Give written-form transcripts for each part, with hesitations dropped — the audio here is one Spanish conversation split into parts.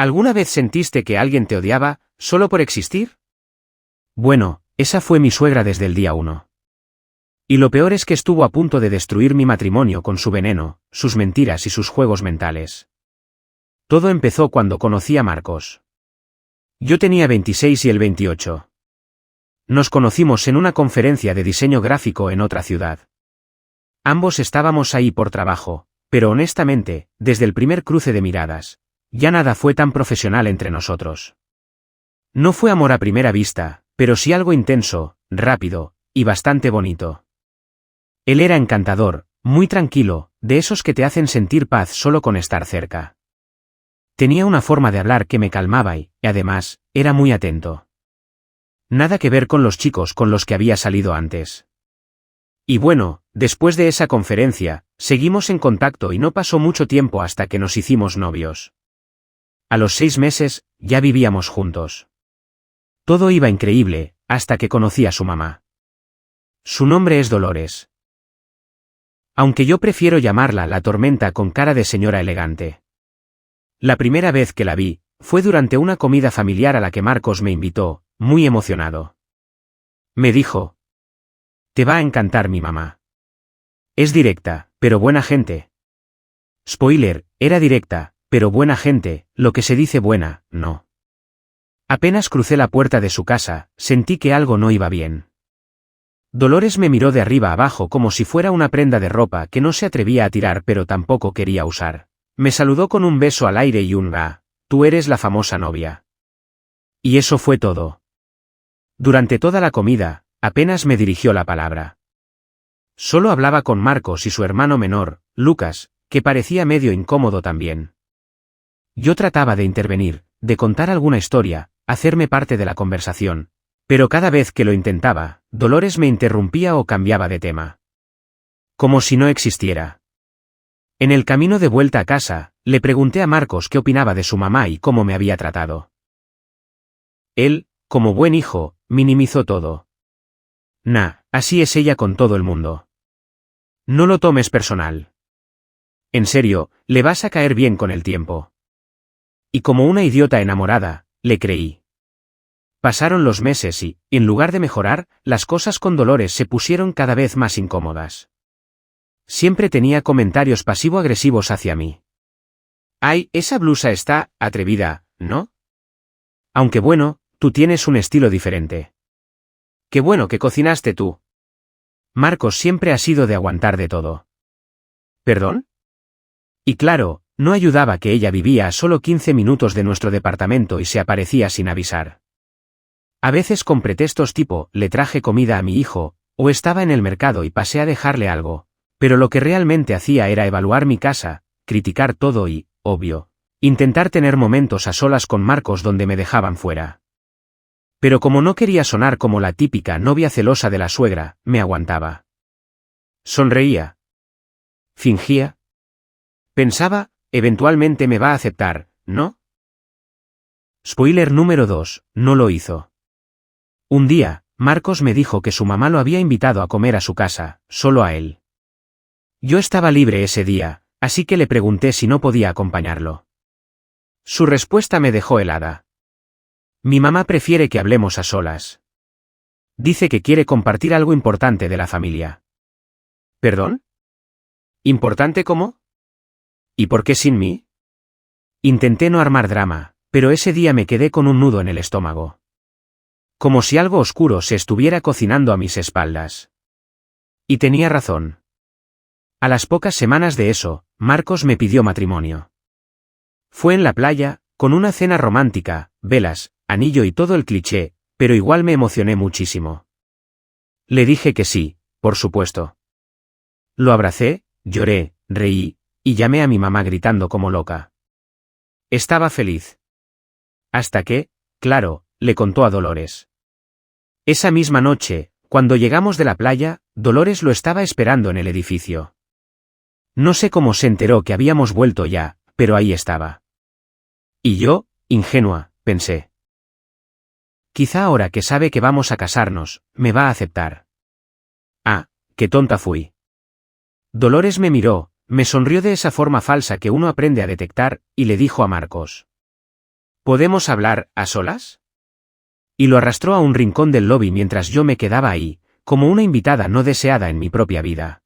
¿Alguna vez sentiste que alguien te odiaba, solo por existir? Bueno, esa fue mi suegra desde el día 1. Y lo peor es que estuvo a punto de destruir mi matrimonio con su veneno, sus mentiras y sus juegos mentales. Todo empezó cuando conocí a Marcos. Yo tenía 26 y él 28. Nos conocimos en una conferencia de diseño gráfico en otra ciudad. Ambos estábamos ahí por trabajo, pero honestamente, desde el primer cruce de miradas, ya nada fue tan profesional entre nosotros. No fue amor a primera vista, pero sí algo intenso, rápido, y bastante bonito. Él era encantador, muy tranquilo, de esos que te hacen sentir paz solo con estar cerca. Tenía una forma de hablar que me calmaba y, además, era muy atento. Nada que ver con los chicos con los que había salido antes. Y bueno, después de esa conferencia, seguimos en contacto y no pasó mucho tiempo hasta que nos hicimos novios. A los 6 meses, ya vivíamos juntos. Todo iba increíble, hasta que conocí a su mamá. Su nombre es Dolores. Aunque yo prefiero llamarla la tormenta con cara de señora elegante. La primera vez que la vi, fue durante una comida familiar a la que Marcos me invitó, muy emocionado. Me dijo: «Te va a encantar mi mamá. Es directa, pero buena gente». Spoiler, era directa, pero buena gente, lo que se dice buena, no. Apenas crucé la puerta de su casa, sentí que algo no iba bien. Dolores me miró de arriba abajo como si fuera una prenda de ropa que no se atrevía a tirar pero tampoco quería usar. Me saludó con un beso al aire y un «Ah, tú eres la famosa novia». Y eso fue todo. Durante toda la comida, apenas me dirigió la palabra. Solo hablaba con Marcos y su hermano menor, Lucas, que parecía medio incómodo también. Yo trataba de intervenir, de contar alguna historia, hacerme parte de la conversación, pero cada vez que lo intentaba, Dolores me interrumpía o cambiaba de tema. Como si no existiera. En el camino de vuelta a casa, le pregunté a Marcos qué opinaba de su mamá y cómo me había tratado. Él, como buen hijo, minimizó todo. «Nah, así es ella con todo el mundo. No lo tomes personal. En serio, le vas a caer bien con el tiempo». Y como una idiota enamorada, le creí. Pasaron los meses y, en lugar de mejorar, las cosas con Dolores se pusieron cada vez más incómodas. Siempre tenía comentarios pasivo-agresivos hacia mí. «Ay, esa blusa está atrevida, ¿no? Aunque bueno, tú tienes un estilo diferente. Qué bueno que cocinaste tú». Marcos siempre ha sido de aguantar de todo. ¿Perdón? Y claro, no ayudaba que ella vivía a solo 15 minutos de nuestro departamento y se aparecía sin avisar. A veces con pretextos tipo, le traje comida a mi hijo, o estaba en el mercado y pasé a dejarle algo, pero lo que realmente hacía era evaluar mi casa, criticar todo y, obvio, intentar tener momentos a solas con Marcos donde me dejaban fuera. Pero como no quería sonar como la típica novia celosa de la suegra, me aguantaba. Sonreía. Fingía. Pensaba, eventualmente me va a aceptar, ¿no? Spoiler número 2, no lo hizo. Un día, Marcos me dijo que su mamá lo había invitado a comer a su casa, solo a él. Yo estaba libre ese día, así que le pregunté si no podía acompañarlo. Su respuesta me dejó helada. Mi mamá prefiere que hablemos a solas. Dice que quiere compartir algo importante de la familia. ¿Perdón? ¿Importante cómo? ¿Y por qué sin mí? Intenté no armar drama, pero ese día me quedé con un nudo en el estómago. Como si algo oscuro se estuviera cocinando a mis espaldas. Y tenía razón. A las pocas semanas de eso, Marcos me pidió matrimonio. Fue en la playa, con una cena romántica, velas, anillo y todo el cliché, pero igual me emocioné muchísimo. Le dije que sí, por supuesto. Lo abracé, lloré, reí, y llamé a mi mamá gritando como loca. Estaba feliz. Hasta que, claro, le contó a Dolores. Esa misma noche, cuando llegamos de la playa, Dolores lo estaba esperando en el edificio. No sé cómo se enteró que habíamos vuelto ya, pero ahí estaba. Y yo, ingenua, pensé. Quizá ahora que sabe que vamos a casarnos, me va a aceptar. Ah, qué tonta fui. Dolores me miró, me sonrió de esa forma falsa que uno aprende a detectar, y le dijo a Marcos. ¿Podemos hablar a solas? Y lo arrastró a un rincón del lobby mientras yo me quedaba ahí, como una invitada no deseada en mi propia vida.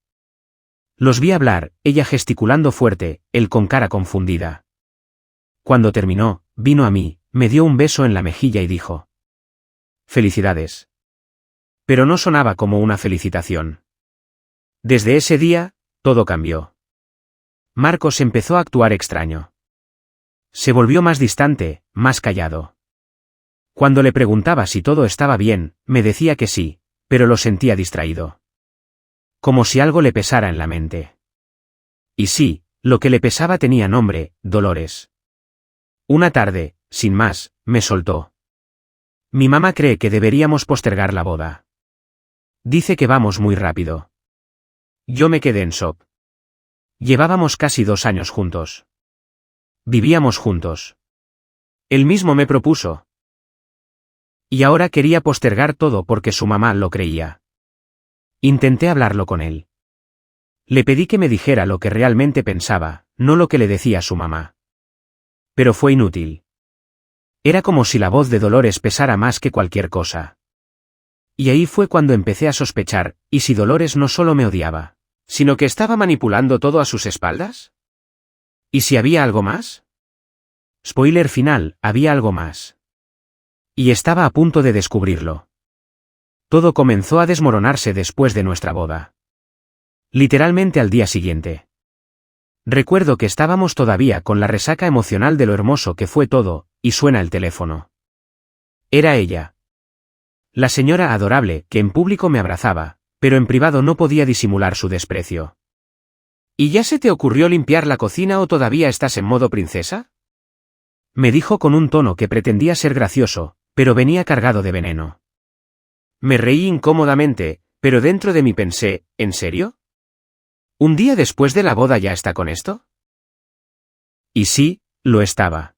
Los vi hablar, ella gesticulando fuerte, él con cara confundida. Cuando terminó, vino a mí, me dio un beso en la mejilla y dijo: «Felicidades». Pero no sonaba como una felicitación. Desde ese día, todo cambió. Marcos empezó a actuar extraño. Se volvió más distante, más callado. Cuando le preguntaba si todo estaba bien, me decía que sí, pero lo sentía distraído. Como si algo le pesara en la mente. Y sí, lo que le pesaba tenía nombre, Dolores. Una tarde, sin más, me soltó. Mi mamá cree que deberíamos postergar la boda. Dice que vamos muy rápido. Yo me quedé en shock. Llevábamos casi 2 años juntos. Vivíamos juntos. Él mismo me propuso. Y ahora quería postergar todo porque su mamá lo creía. Intenté hablarlo con él. Le pedí que me dijera lo que realmente pensaba, no lo que le decía su mamá. Pero fue inútil. Era como si la voz de Dolores pesara más que cualquier cosa. Y ahí fue cuando empecé a sospechar, ¿y si Dolores no solo me odiaba, sino que estaba manipulando todo a sus espaldas? ¿Y si había algo más? Spoiler final, había algo más. Y estaba a punto de descubrirlo. Todo comenzó a desmoronarse después de nuestra boda. Literalmente al día siguiente. Recuerdo que estábamos todavía con la resaca emocional de lo hermoso que fue todo, y suena el teléfono. Era ella. La señora adorable, que en público me abrazaba, pero en privado no podía disimular su desprecio. ¿Y ya se te ocurrió limpiar la cocina o todavía estás en modo princesa?, me dijo con un tono que pretendía ser gracioso, pero venía cargado de veneno. Me reí incómodamente, pero dentro de mí pensé, ¿en serio? ¿Un día después de la boda ya está con esto? Y sí, lo estaba.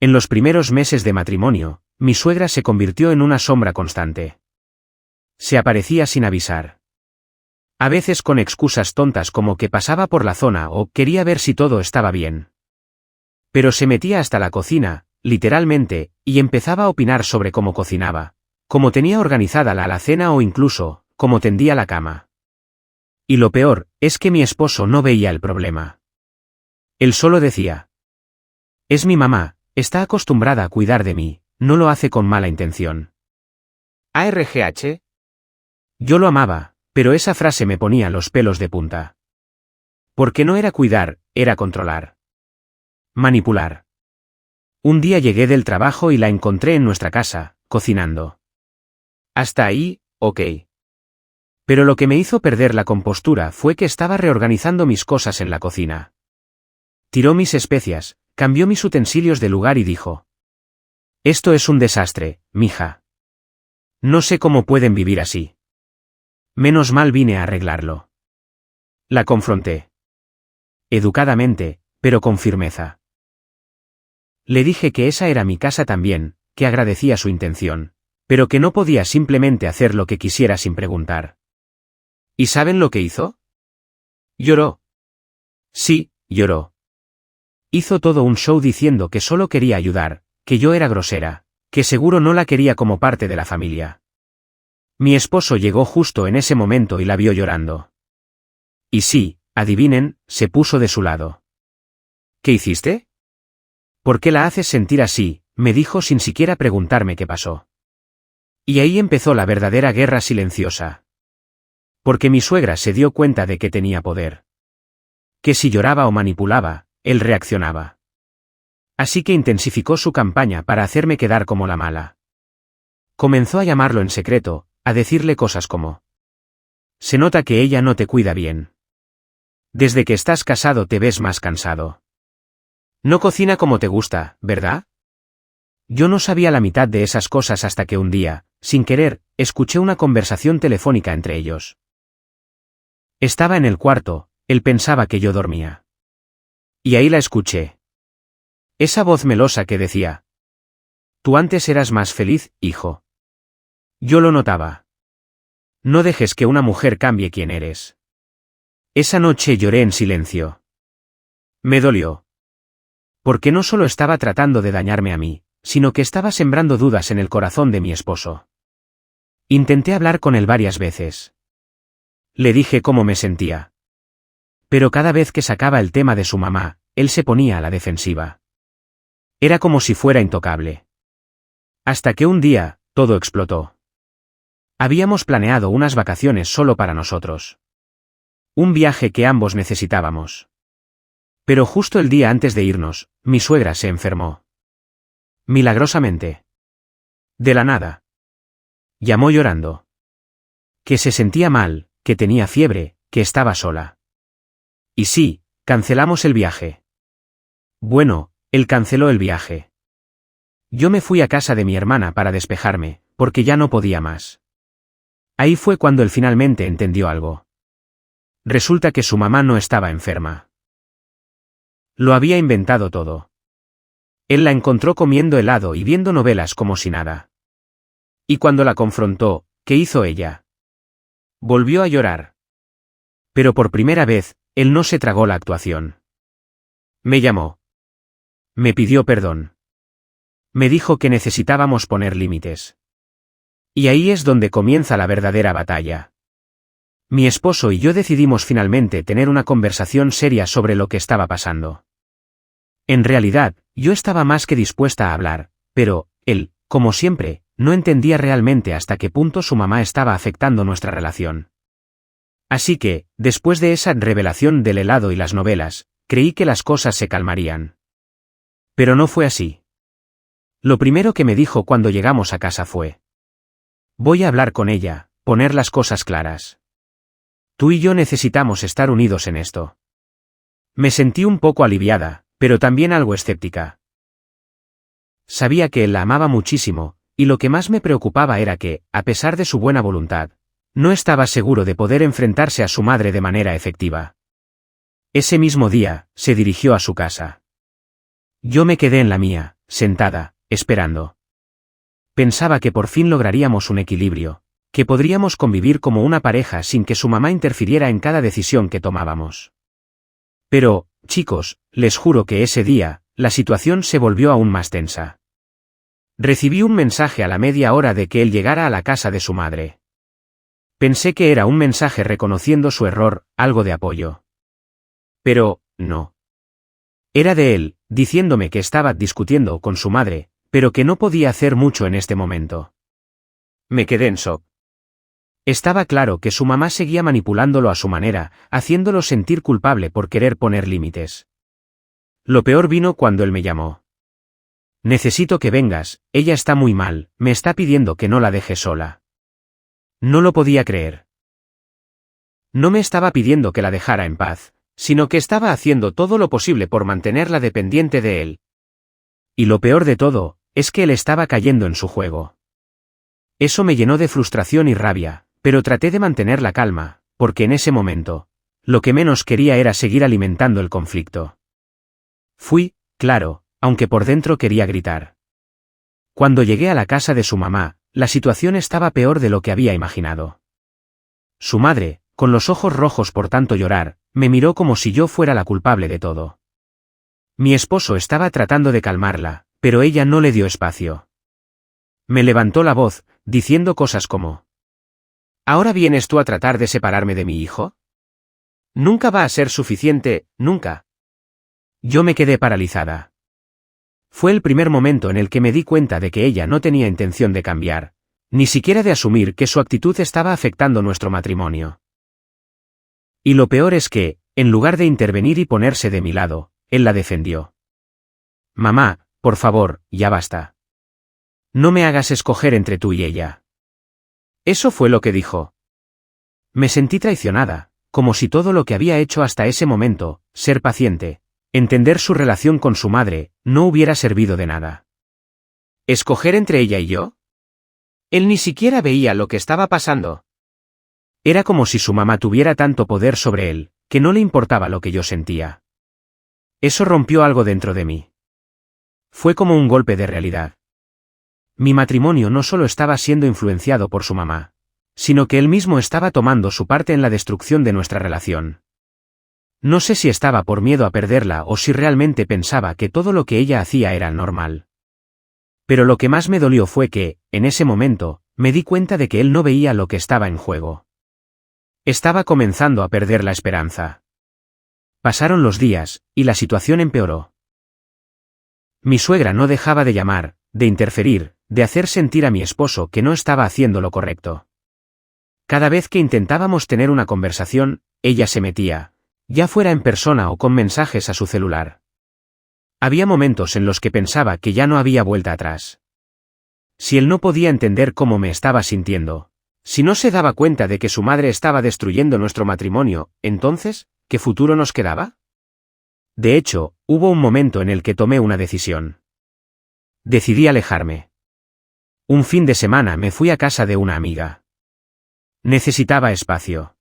En los primeros meses de matrimonio, mi suegra se convirtió en una sombra constante. Se aparecía sin avisar. A veces con excusas tontas como que pasaba por la zona o quería ver si todo estaba bien. Pero se metía hasta la cocina, literalmente, y empezaba a opinar sobre cómo cocinaba, cómo tenía organizada la alacena o incluso, cómo tendía la cama. Y lo peor, es que mi esposo no veía el problema. Él solo decía: «Es mi mamá, está acostumbrada a cuidar de mí, no lo hace con mala intención». ¿ARGH? Yo lo amaba, pero esa frase me ponía los pelos de punta. Porque no era cuidar, era controlar. Manipular. Un día llegué del trabajo y la encontré en nuestra casa, cocinando. Hasta ahí, ok. Pero lo que me hizo perder la compostura fue que estaba reorganizando mis cosas en la cocina. Tiró mis especias, cambió mis utensilios de lugar y dijo: «Esto es un desastre, mija. No sé cómo pueden vivir así». Menos mal vine a arreglarlo. La confronté. Educadamente, pero con firmeza. Le dije que esa era mi casa también, que agradecía su intención, pero que no podía simplemente hacer lo que quisiera sin preguntar. ¿Y saben lo que hizo? Lloró. Sí, lloró. Hizo todo un show diciendo que solo quería ayudar, que yo era grosera, que seguro no la quería como parte de la familia. Mi esposo llegó justo en ese momento y la vio llorando. Y sí, adivinen, se puso de su lado. ¿Qué hiciste? ¿Por qué la haces sentir así?, me dijo sin siquiera preguntarme qué pasó. Y ahí empezó la verdadera guerra silenciosa. Porque mi suegra se dio cuenta de que tenía poder. Que si lloraba o manipulaba, él reaccionaba. Así que intensificó su campaña para hacerme quedar como la mala. Comenzó a llamarlo en secreto, a decirle cosas como: «Se nota que ella no te cuida bien. Desde que estás casado te ves más cansado. No cocina como te gusta, ¿verdad?». Yo no sabía la mitad de esas cosas hasta que un día, sin querer, escuché una conversación telefónica entre ellos. Estaba en el cuarto, él pensaba que yo dormía. Y ahí la escuché. Esa voz melosa que decía: «Tú antes eras más feliz, hijo». Yo lo notaba. No dejes que una mujer cambie quién eres. Esa noche lloré en silencio. Me dolió. porque no solo estaba tratando de dañarme a mí, sino que estaba sembrando dudas en el corazón de mi esposo. Intenté hablar con él varias veces. Le dije cómo me sentía. Pero cada vez que sacaba el tema de su mamá, él se ponía a la defensiva. Era como si fuera intocable. Hasta que un día, todo explotó. Habíamos planeado unas vacaciones solo para nosotros. Un viaje que ambos necesitábamos. Pero justo el día antes de irnos, mi suegra se enfermó. Milagrosamente. De la nada. Llamó llorando. Que se sentía mal, que tenía fiebre, que estaba sola. Y sí, cancelamos el viaje. Bueno, él canceló el viaje. Yo me fui a casa de mi hermana para despejarme, porque ya no podía más. Ahí fue cuando él finalmente entendió algo. Resulta que su mamá no estaba enferma. Lo había inventado todo. Él la encontró comiendo helado y viendo novelas como si nada. Y cuando la confrontó, ¿qué hizo ella? Volvió a llorar. Pero por primera vez, él no se tragó la actuación. Me llamó. Me pidió perdón. Me dijo que necesitábamos poner límites. Y ahí es donde comienza la verdadera batalla. Mi esposo y yo decidimos finalmente tener una conversación seria sobre lo que estaba pasando. En realidad, yo estaba más que dispuesta a hablar, pero, él, como siempre, no entendía realmente hasta qué punto su mamá estaba afectando nuestra relación. Así que, después de esa revelación del helado y las novelas, creí que las cosas se calmarían. Pero no fue así. Lo primero que me dijo cuando llegamos a casa fue: voy a hablar con ella, poner las cosas claras. Tú y yo necesitamos estar unidos en esto. Me sentí un poco aliviada, pero también algo escéptica. Sabía que él la amaba muchísimo, y lo que más me preocupaba era que, a pesar de su buena voluntad, no estaba seguro de poder enfrentarse a su madre de manera efectiva. Ese mismo día, se dirigió a su casa. Yo me quedé en la mía, sentada, esperando. Pensaba que por fin lograríamos un equilibrio, que podríamos convivir como una pareja sin que su mamá interfiriera en cada decisión que tomábamos. Pero, chicos, les juro que ese día, la situación se volvió aún más tensa. Recibí un mensaje a la media hora de que él llegara a la casa de su madre. Pensé que era un mensaje reconociendo su error, algo de apoyo. Pero, no. Era de él, diciéndome que estaba discutiendo con su madre, pero que no podía hacer mucho en este momento. Me quedé en shock. Estaba claro que su mamá seguía manipulándolo a su manera, haciéndolo sentir culpable por querer poner límites. Lo peor vino cuando él me llamó. Necesito que vengas, ella está muy mal, me está pidiendo que no la deje sola. No lo podía creer. No me estaba pidiendo que la dejara en paz, sino que estaba haciendo todo lo posible por mantenerla dependiente de él. Y lo peor de todo, es que él estaba cayendo en su juego. Eso me llenó de frustración y rabia, pero traté de mantener la calma, porque en ese momento, lo que menos quería era seguir alimentando el conflicto. Fui, claro, aunque por dentro quería gritar. Cuando llegué a la casa de su mamá, la situación estaba peor de lo que había imaginado. Su madre, con los ojos rojos por tanto llorar, me miró como si yo fuera la culpable de todo. Mi esposo estaba tratando de calmarla, pero ella no le dio espacio. Me levantó la voz, diciendo cosas como: ¿ahora vienes tú a tratar de separarme de mi hijo? Nunca va a ser suficiente, nunca. Yo me quedé paralizada. Fue el primer momento en el que me di cuenta de que ella no tenía intención de cambiar, ni siquiera de asumir que su actitud estaba afectando nuestro matrimonio. Y lo peor es que, en lugar de intervenir y ponerse de mi lado, él la defendió. Mamá, por favor, ya basta. No me hagas escoger entre tú y ella. Eso fue lo que dijo. Me sentí traicionada, como si todo lo que había hecho hasta ese momento, ser paciente, entender su relación con su madre, no hubiera servido de nada. ¿Escoger entre ella y yo? Él ni siquiera veía lo que estaba pasando. Era como si su mamá tuviera tanto poder sobre él, que no le importaba lo que yo sentía. Eso rompió algo dentro de mí. Fue como un golpe de realidad. Mi matrimonio no solo estaba siendo influenciado por su mamá, sino que él mismo estaba tomando su parte en la destrucción de nuestra relación. No sé si estaba por miedo a perderla o si realmente pensaba que todo lo que ella hacía era normal. Pero lo que más me dolió fue que, en ese momento, me di cuenta de que él no veía lo que estaba en juego. Estaba comenzando a perder la esperanza. Pasaron los días, y la situación empeoró. Mi suegra no dejaba de llamar, de interferir, de hacer sentir a mi esposo que no estaba haciendo lo correcto. Cada vez que intentábamos tener una conversación, ella se metía, ya fuera en persona o con mensajes a su celular. Había momentos en los que pensaba que ya no había vuelta atrás. Si él no podía entender cómo me estaba sintiendo, si no se daba cuenta de que su madre estaba destruyendo nuestro matrimonio, entonces, ¿qué futuro nos quedaba? De hecho, hubo un momento en el que tomé una decisión. Decidí alejarme. Un fin de semana me fui a casa de una amiga. Necesitaba espacio.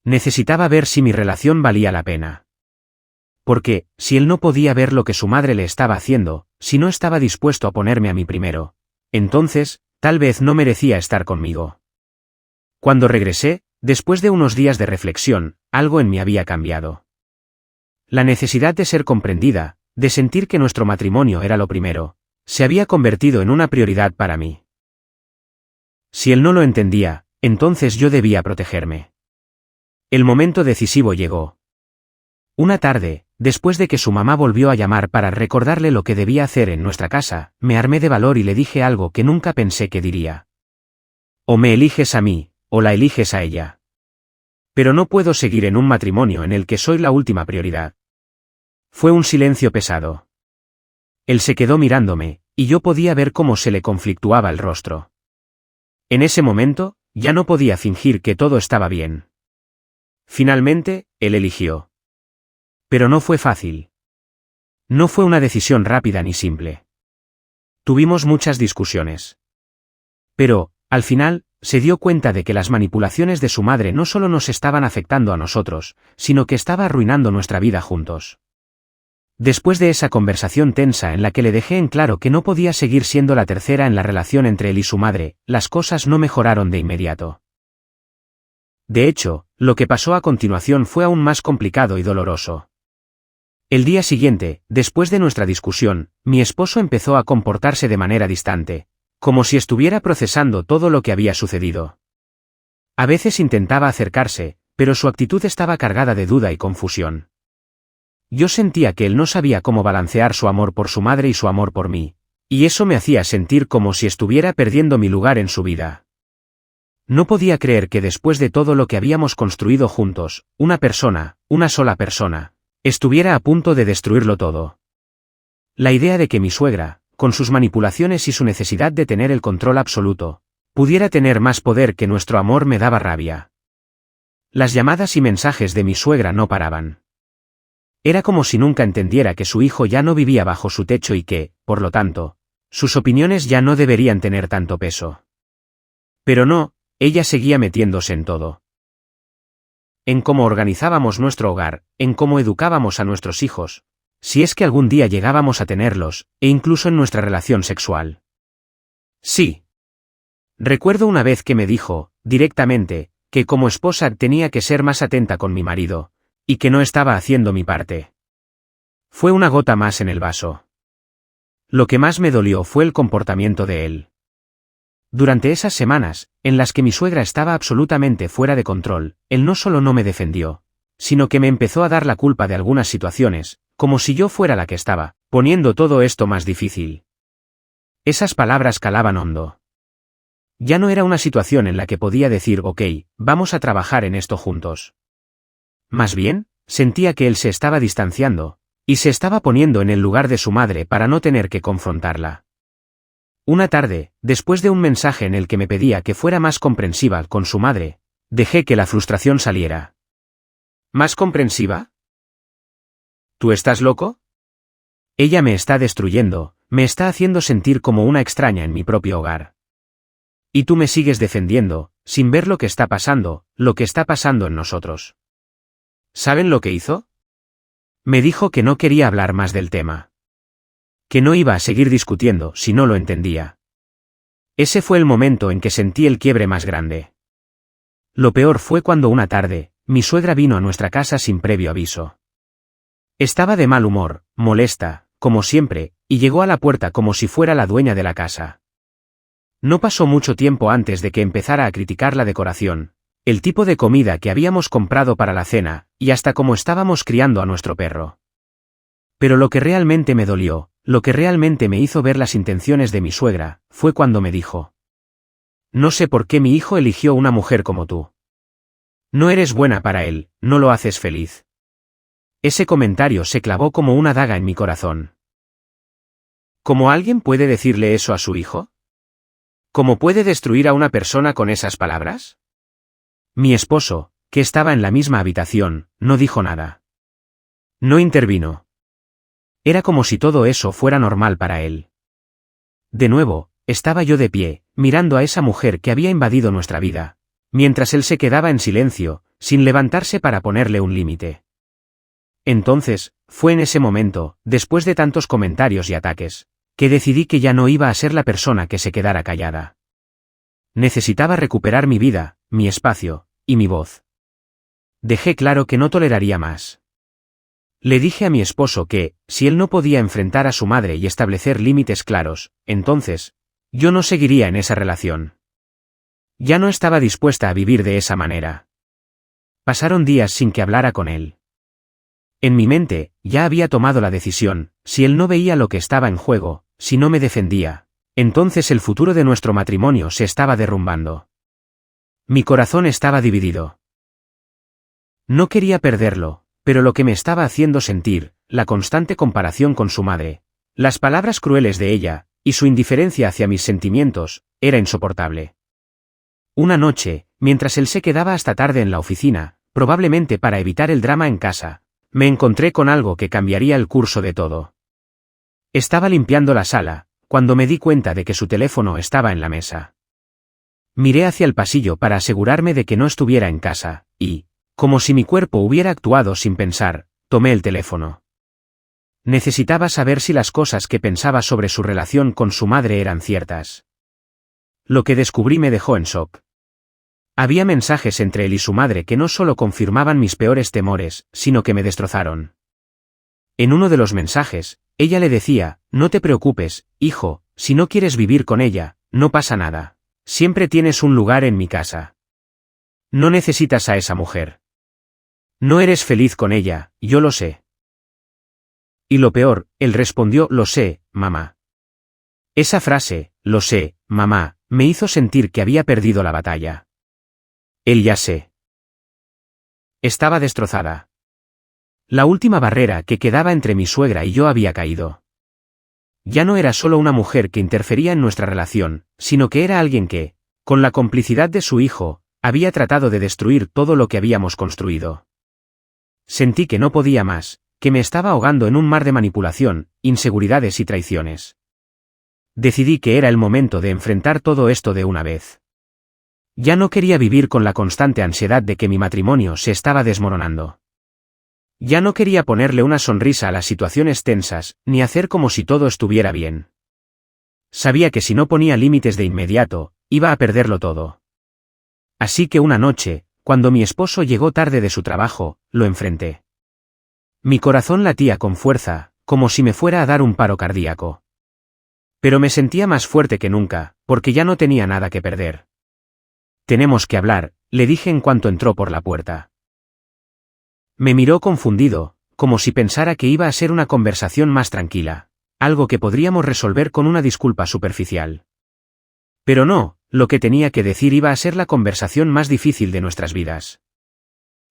Necesitaba ver si mi relación valía la pena. Porque, si él no podía ver lo que su madre le estaba haciendo, si no estaba dispuesto a ponerme a mí primero, entonces, tal vez no merecía estar conmigo. Cuando regresé, después de unos días de reflexión, algo en mí había cambiado. La necesidad de ser comprendida, de sentir que nuestro matrimonio era lo primero, se había convertido en una prioridad para mí. Si él no lo entendía, entonces yo debía protegerme. El momento decisivo llegó. Una tarde, después de que su mamá volvió a llamar para recordarle lo que debía hacer en nuestra casa, me armé de valor y le dije algo que nunca pensé que diría. O me eliges a mí, o la eliges a ella. Pero no puedo seguir en un matrimonio en el que soy la última prioridad. Fue un silencio pesado. Él se quedó mirándome, y yo podía ver cómo se le conflictuaba el rostro. En ese momento, ya no podía fingir que todo estaba bien. Finalmente, él eligió. Pero no fue fácil. No fue una decisión rápida ni simple. Tuvimos muchas discusiones. Pero, al final, se dio cuenta de que las manipulaciones de su madre no solo nos estaban afectando a nosotros, sino que estaba arruinando nuestra vida juntos. Después de esa conversación tensa en la que le dejé en claro que no podía seguir siendo la tercera en la relación entre él y su madre, las cosas no mejoraron de inmediato. De hecho, lo que pasó a continuación fue aún más complicado y doloroso. El día siguiente, después de nuestra discusión, mi esposo empezó a comportarse de manera distante, como si estuviera procesando todo lo que había sucedido. A veces intentaba acercarse, pero su actitud estaba cargada de duda y confusión. Yo sentía que él no sabía cómo balancear su amor por su madre y su amor por mí, y eso me hacía sentir como si estuviera perdiendo mi lugar en su vida. No podía creer que después de todo lo que habíamos construido juntos, una sola persona, estuviera a punto de destruirlo todo. La idea de que mi suegra, con sus manipulaciones y su necesidad de tener el control absoluto, pudiera tener más poder que nuestro amor me daba rabia. Las llamadas y mensajes de mi suegra no paraban. Era como si nunca entendiera que su hijo ya no vivía bajo su techo y que, por lo tanto, sus opiniones ya no deberían tener tanto peso. Pero no, ella seguía metiéndose en todo. En cómo organizábamos nuestro hogar, en cómo educábamos a nuestros hijos, si es que algún día llegábamos a tenerlos, e incluso en nuestra relación sexual. Sí. Recuerdo una vez que me dijo, directamente, que como esposa tenía que ser más atenta con mi marido, y que no estaba haciendo mi parte. Fue una gota más en el vaso. Lo que más me dolió fue el comportamiento de él. Durante esas semanas, en las que mi suegra estaba absolutamente fuera de control, él no solo no me defendió, sino que me empezó a dar la culpa de algunas situaciones, como si yo fuera la que estaba poniendo todo esto más difícil. Esas palabras calaban hondo. Ya no era una situación en la que podía decir ok, vamos a trabajar en esto juntos. Más bien, sentía que él se estaba distanciando, y se estaba poniendo en el lugar de su madre para no tener que confrontarla. Una tarde, después de un mensaje en el que me pedía que fuera más comprensiva con su madre, dejé que la frustración saliera. ¿Más comprensiva? ¿Tú estás loco? Ella me está destruyendo, me está haciendo sentir como una extraña en mi propio hogar. Y tú me sigues defendiendo, sin ver lo que está pasando en nosotros. ¿Saben lo que hizo? Me dijo que no quería hablar más del tema. Que no iba a seguir discutiendo si no lo entendía. Ese fue el momento en que sentí el quiebre más grande. Lo peor fue cuando una tarde, mi suegra vino a nuestra casa sin previo aviso. Estaba de mal humor, molesta, como siempre, y llegó a la puerta como si fuera la dueña de la casa. No pasó mucho tiempo antes de que empezara a criticar la decoración, el tipo de comida que habíamos comprado para la cena, y hasta cómo estábamos criando a nuestro perro. Pero lo que realmente me dolió, lo que realmente me hizo ver las intenciones de mi suegra, fue cuando me dijo: no sé por qué mi hijo eligió una mujer como tú. No eres buena para él, no lo haces feliz. Ese comentario se clavó como una daga en mi corazón. ¿Cómo alguien puede decirle eso a su hijo? ¿Cómo puede destruir a una persona con esas palabras? Mi esposo, que estaba en la misma habitación, no dijo nada. No intervino. Era como si todo eso fuera normal para él. De nuevo, estaba yo de pie, mirando a esa mujer que había invadido nuestra vida, mientras él se quedaba en silencio, sin levantarse para ponerle un límite. Entonces, fue en ese momento, después de tantos comentarios y ataques, que decidí que ya no iba a ser la persona que se quedara callada. Necesitaba recuperar mi vida, mi espacio, y mi voz. Dejé claro que no toleraría más. Le dije a mi esposo que, si él no podía enfrentar a su madre y establecer límites claros, entonces, yo no seguiría en esa relación. Ya no estaba dispuesta a vivir de esa manera. Pasaron días sin que hablara con él. En mi mente, ya había tomado la decisión: si él no veía lo que estaba en juego, si no me defendía, entonces el futuro de nuestro matrimonio se estaba derrumbando. Mi corazón estaba dividido. No quería perderlo, pero lo que me estaba haciendo sentir, la constante comparación con su madre, las palabras crueles de ella, y su indiferencia hacia mis sentimientos, era insoportable. Una noche, mientras él se quedaba hasta tarde en la oficina, probablemente para evitar el drama en casa, me encontré con algo que cambiaría el curso de todo. Estaba limpiando la sala, cuando me di cuenta de que su teléfono estaba en la mesa. Miré hacia el pasillo para asegurarme de que no estuviera en casa, y, como si mi cuerpo hubiera actuado sin pensar, tomé el teléfono. Necesitaba saber si las cosas que pensaba sobre su relación con su madre eran ciertas. Lo que descubrí me dejó en shock. Había mensajes entre él y su madre que no solo confirmaban mis peores temores, sino que me destrozaron. En uno de los mensajes, ella le decía: no te preocupes, hijo, si no quieres vivir con ella, no pasa nada. Siempre tienes un lugar en mi casa. No necesitas a esa mujer. No eres feliz con ella, yo lo sé. Y lo peor, él respondió: lo sé, mamá. Esa frase, lo sé, mamá, me hizo sentir que había perdido la batalla. Él ya sé. Estaba destrozada. La última barrera que quedaba entre mi suegra y yo había caído. Ya no era solo una mujer que interfería en nuestra relación, sino que era alguien que, con la complicidad de su hijo, había tratado de destruir todo lo que habíamos construido. Sentí que no podía más, que me estaba ahogando en un mar de manipulación, inseguridades y traiciones. Decidí que era el momento de enfrentar todo esto de una vez. Ya no quería vivir con la constante ansiedad de que mi matrimonio se estaba desmoronando. Ya no quería ponerle una sonrisa a las situaciones tensas, ni hacer como si todo estuviera bien. Sabía que si no ponía límites de inmediato, iba a perderlo todo. Así que una noche, cuando mi esposo llegó tarde de su trabajo, lo enfrenté. Mi corazón latía con fuerza, como si me fuera a dar un paro cardíaco. Pero me sentía más fuerte que nunca, porque ya no tenía nada que perder. Tenemos que hablar, le dije en cuanto entró por la puerta. Me miró confundido, como si pensara que iba a ser una conversación más tranquila, algo que podríamos resolver con una disculpa superficial. Pero no, lo que tenía que decir iba a ser la conversación más difícil de nuestras vidas.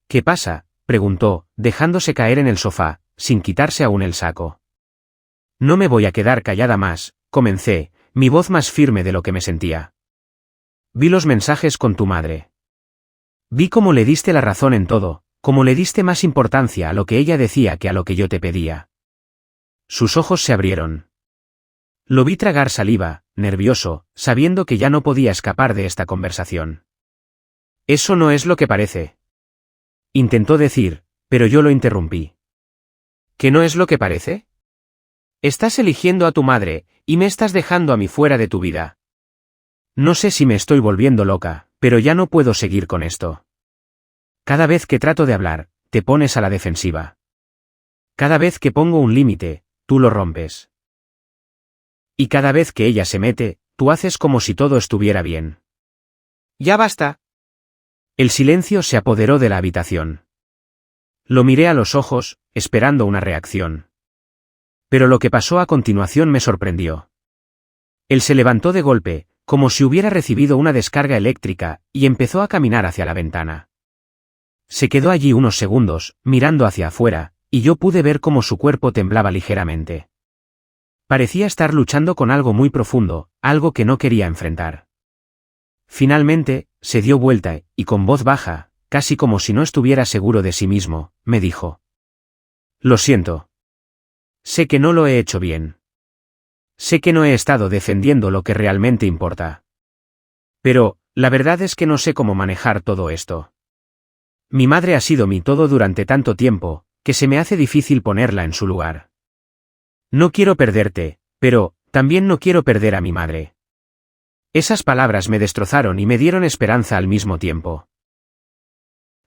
¿Qué pasa?, preguntó, dejándose caer en el sofá, sin quitarse aún el saco. No me voy a quedar callada más, comencé, mi voz más firme de lo que me sentía. Vi los mensajes con tu madre. Vi cómo le diste la razón en todo, cómo le diste más importancia a lo que ella decía que a lo que yo te pedía. Sus ojos se abrieron. Lo vi tragar saliva, nervioso, sabiendo que ya no podía escapar de esta conversación. Eso no es lo que parece. Intentó decir, pero yo lo interrumpí. ¿Qué no es lo que parece? Estás eligiendo a tu madre, y me estás dejando a mí fuera de tu vida. No sé si me estoy volviendo loca, pero ya no puedo seguir con esto. Cada vez que trato de hablar, te pones a la defensiva. Cada vez que pongo un límite, tú lo rompes. Y cada vez que ella se mete, tú haces como si todo estuviera bien. Ya basta. El silencio se apoderó de la habitación. Lo miré a los ojos, esperando una reacción. Pero lo que pasó a continuación me sorprendió. Él se levantó de golpe, como si hubiera recibido una descarga eléctrica, y empezó a caminar hacia la ventana. Se quedó allí unos segundos, mirando hacia afuera, y yo pude ver cómo su cuerpo temblaba ligeramente. Parecía estar luchando con algo muy profundo, algo que no quería enfrentar. Finalmente, se dio vuelta y con voz baja, casi como si no estuviera seguro de sí mismo, me dijo: «Lo siento. Sé que no lo he hecho bien. Sé que no he estado defendiendo lo que realmente importa. Pero, la verdad es que no sé cómo manejar todo esto. Mi madre ha sido mi todo durante tanto tiempo, que se me hace difícil ponerla en su lugar. No quiero perderte, pero, también no quiero perder a mi madre». Esas palabras me destrozaron y me dieron esperanza al mismo tiempo.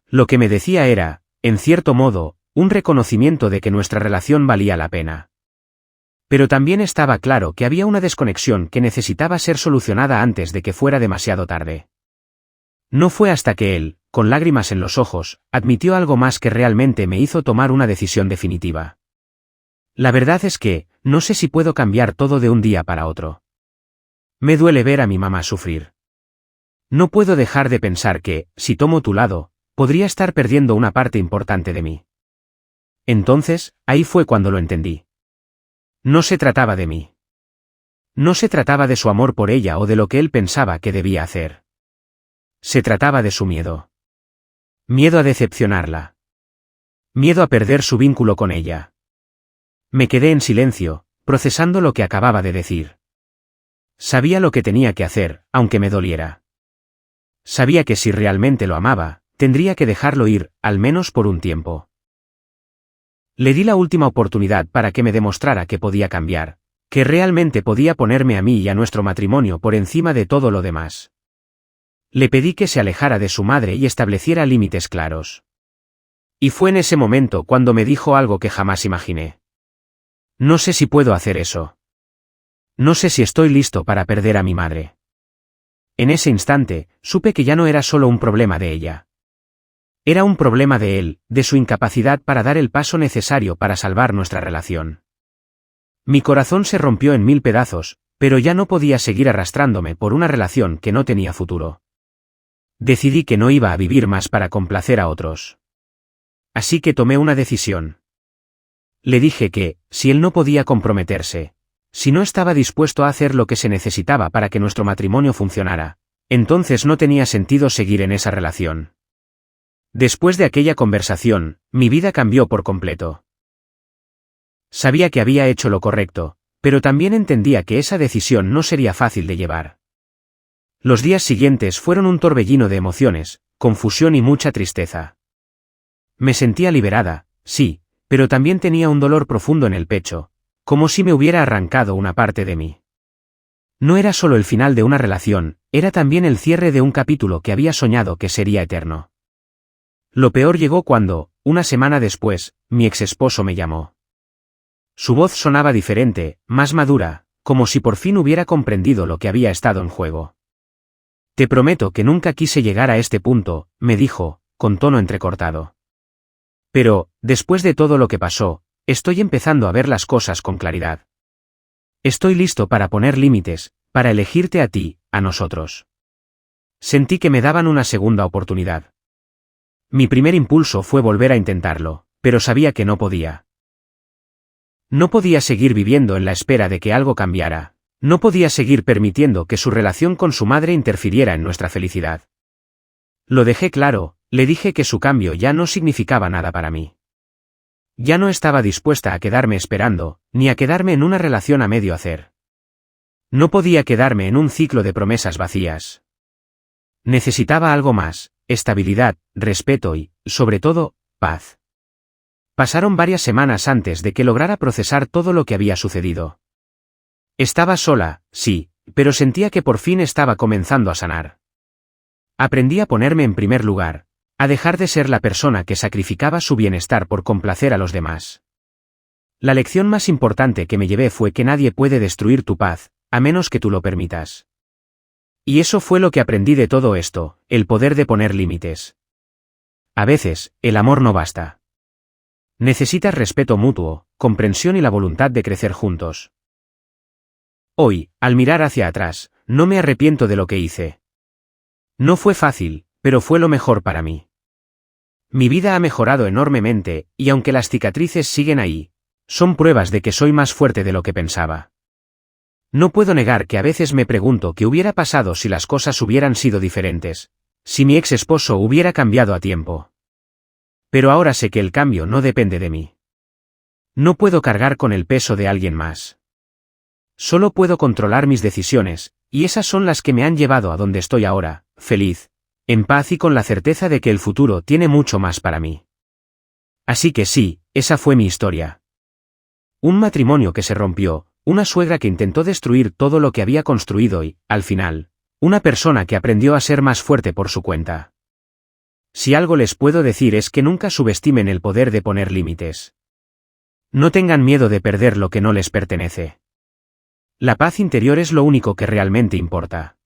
Lo que me decía era, en cierto modo, un reconocimiento de que nuestra relación valía la pena. Pero también estaba claro que había una desconexión que necesitaba ser solucionada antes de que fuera demasiado tarde. No fue hasta que él, con lágrimas en los ojos, admitió algo más que realmente me hizo tomar una decisión definitiva. La verdad es que, no sé si puedo cambiar todo de un día para otro. Me duele ver a mi mamá sufrir. No puedo dejar de pensar que, si tomo tu lado, podría estar perdiendo una parte importante de mí. Entonces, ahí fue cuando lo entendí. No se trataba de mí. No se trataba de su amor por ella o de lo que él pensaba que debía hacer. Se trataba de su miedo. Miedo a decepcionarla. Miedo a perder su vínculo con ella. Me quedé en silencio, procesando lo que acababa de decir. Sabía lo que tenía que hacer, aunque me doliera. Sabía que si realmente lo amaba, tendría que dejarlo ir, al menos por un tiempo. Le di la última oportunidad para que me demostrara que podía cambiar, que realmente podía ponerme a mí y a nuestro matrimonio por encima de todo lo demás. Le pedí que se alejara de su madre y estableciera límites claros. Y fue en ese momento cuando me dijo algo que jamás imaginé. No sé si puedo hacer eso. No sé si estoy listo para perder a mi madre. En ese instante, supe que ya no era solo un problema de ella. Era un problema de él, de su incapacidad para dar el paso necesario para salvar nuestra relación. Mi corazón se rompió en 1000 pedazos, pero ya no podía seguir arrastrándome por una relación que no tenía futuro. Decidí que no iba a vivir más para complacer a otros. Así que tomé una decisión. Le dije que, si él no podía comprometerse, si no estaba dispuesto a hacer lo que se necesitaba para que nuestro matrimonio funcionara, entonces no tenía sentido seguir en esa relación. Después de aquella conversación, mi vida cambió por completo. Sabía que había hecho lo correcto, pero también entendía que esa decisión no sería fácil de llevar. Los días siguientes fueron un torbellino de emociones, confusión y mucha tristeza. Me sentía liberada, sí, pero también tenía un dolor profundo en el pecho, como si me hubiera arrancado una parte de mí. No era solo el final de una relación, era también el cierre de un capítulo que había soñado que sería eterno. Lo peor llegó cuando, una semana después, mi exesposo me llamó. Su voz sonaba diferente, más madura, como si por fin hubiera comprendido lo que había estado en juego. Te prometo que nunca quise llegar a este punto, me dijo, con tono entrecortado. Pero, después de todo lo que pasó, estoy empezando a ver las cosas con claridad. Estoy listo para poner límites, para elegirte a ti, a nosotros. Sentí que me daban una segunda oportunidad. Mi primer impulso fue volver a intentarlo, pero sabía que no podía. No podía seguir viviendo en la espera de que algo cambiara, no podía seguir permitiendo que su relación con su madre interfiriera en nuestra felicidad. Lo dejé claro, le dije que su cambio ya no significaba nada para mí. Ya no estaba dispuesta a quedarme esperando, ni a quedarme en una relación a medio hacer. No podía quedarme en un ciclo de promesas vacías. Necesitaba algo más, estabilidad, respeto y, sobre todo, paz. Pasaron varias semanas antes de que lograra procesar todo lo que había sucedido. Estaba sola, sí, pero sentía que por fin estaba comenzando a sanar. Aprendí a ponerme en primer lugar, a dejar de ser la persona que sacrificaba su bienestar por complacer a los demás. La lección más importante que me llevé fue que nadie puede destruir tu paz, a menos que tú lo permitas. Y eso fue lo que aprendí de todo esto, el poder de poner límites. A veces, el amor no basta. Necesitas respeto mutuo, comprensión y la voluntad de crecer juntos. Hoy, al mirar hacia atrás, no me arrepiento de lo que hice. No fue fácil, pero fue lo mejor para mí. Mi vida ha mejorado enormemente, y aunque las cicatrices siguen ahí, son pruebas de que soy más fuerte de lo que pensaba. No puedo negar que a veces me pregunto qué hubiera pasado si las cosas hubieran sido diferentes, si mi ex esposo hubiera cambiado a tiempo. Pero ahora sé que el cambio no depende de mí. No puedo cargar con el peso de alguien más. Solo puedo controlar mis decisiones, y esas son las que me han llevado a donde estoy ahora, feliz, en paz y con la certeza de que el futuro tiene mucho más para mí. Así que sí, esa fue mi historia. Un matrimonio que se rompió, una suegra que intentó destruir todo lo que había construido y, al final, una persona que aprendió a ser más fuerte por su cuenta. Si algo les puedo decir es que nunca subestimen el poder de poner límites. No tengan miedo de perder lo que no les pertenece. La paz interior es lo único que realmente importa.